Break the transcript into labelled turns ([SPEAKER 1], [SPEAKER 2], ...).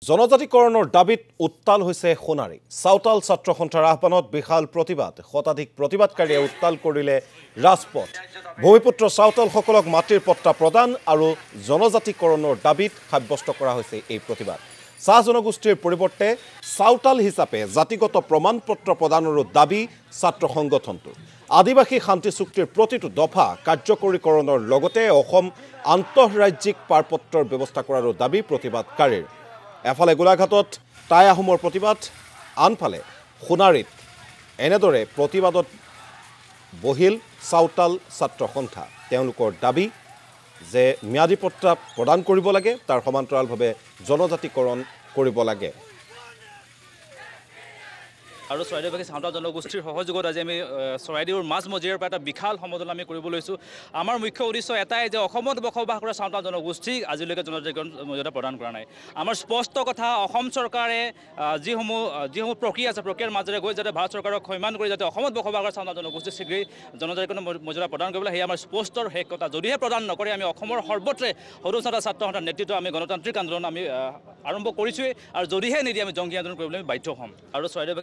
[SPEAKER 1] জনজাতিকৰণৰ দাবীত উত্তাল হৈছে সোণাৰী সাঁওতাল ছাত্ৰ সন্থাৰ আহ্বানত বিশাল প্ৰতিবাদ শতাধিক প্ৰতিবাদকাৰীয়ে উত্তাল কৰিলে ৰাজপথ ভূমিপুত্ৰ সাঁওতালসকলক মাটিৰ পট্টা প্ৰদান আৰু জনজাতিকৰণৰ দাবীত সাব্যস্ত কৰা হৈছে এই প্ৰতিবাদ চাহ জনগোষ্ঠীৰ পৰিৱৰ্তে সাঁওতাল হিচাপে জাতিগত প্ৰমাণপত্ৰ প্ৰদানৰো দাবী ছাত্ৰ সংগঠনটো আদিবাসী শান্তি চুক্তিৰ প্ৰতিটো দফা কাৰ্যকৰীকৰণৰ লগতে অসম আন্তঃৰাজ্যিক পাৰপত্ৰৰ ব্যৱস্থা কৰাৰো দাবী প্ৰতিবাদকাৰীৰ এফালে গোলাঘাটত টাই আহোমৰ প্ৰতিবাদ আনফালে সোণাৰীত এনেদৰে প্ৰতিবাদত বহিল সাঁওতাল ছাত্ৰ সন্থা তেওঁলোকৰ দাবী যে ম্যাদী পট্টা প্ৰদান কৰিব লাগে তাৰ সমান্তৰালভাৱে জনজাতিকৰণ কৰিব লাগে
[SPEAKER 2] আৰু চৰাইদেউবাসী সাঁওতাল জনগোষ্ঠীৰ সহযোগত আজি আমি চৰাইদেউৰ মাজমজিয়াৰ পৰা এটা বিশাল সমদল আমি কৰিব লৈছোঁ আমাৰ মুখ্য উদ্দেশ্য এটাই যে অসমত বসবাস কৰা সাঁওতাল জনগোষ্ঠীক আজিলৈকে জনজাতিকৰণ মৰ্যাদা প্ৰদান কৰা নাই আমাৰ স্পষ্ট কথা অসম চৰকাৰে যিসমূহ প্ৰক্ৰিয়া আছে প্ৰক্ৰিয়াৰ মাজেৰে গৈ যাতে ভাৰত চৰকাৰক সন্মান কৰি যাতে অসমত বসবাস কৰা সাঁওতাল জনগোষ্ঠীক শীঘ্ৰেই জনজাতিকৰণ মৰ্যাদা প্ৰদান কৰিবলৈ সেয়া আমাৰ স্পষ্ট শেষ কথা যদিহে প্ৰদান নকৰে আমি অসমৰ সৰ্বত্ৰে সৰু ছাত্ৰ সন্থাৰ নেতৃত্ব আমি গণতান্ত্ৰিক আন্দোলন আমি আৰম্ভ কৰিছোঁৱেই আৰু যদিহে নিদিয়ে আমি জংগী আন্দোলন কৰিবলৈ আমি বাধ্য হ'ম আৰু চৰাইদেউ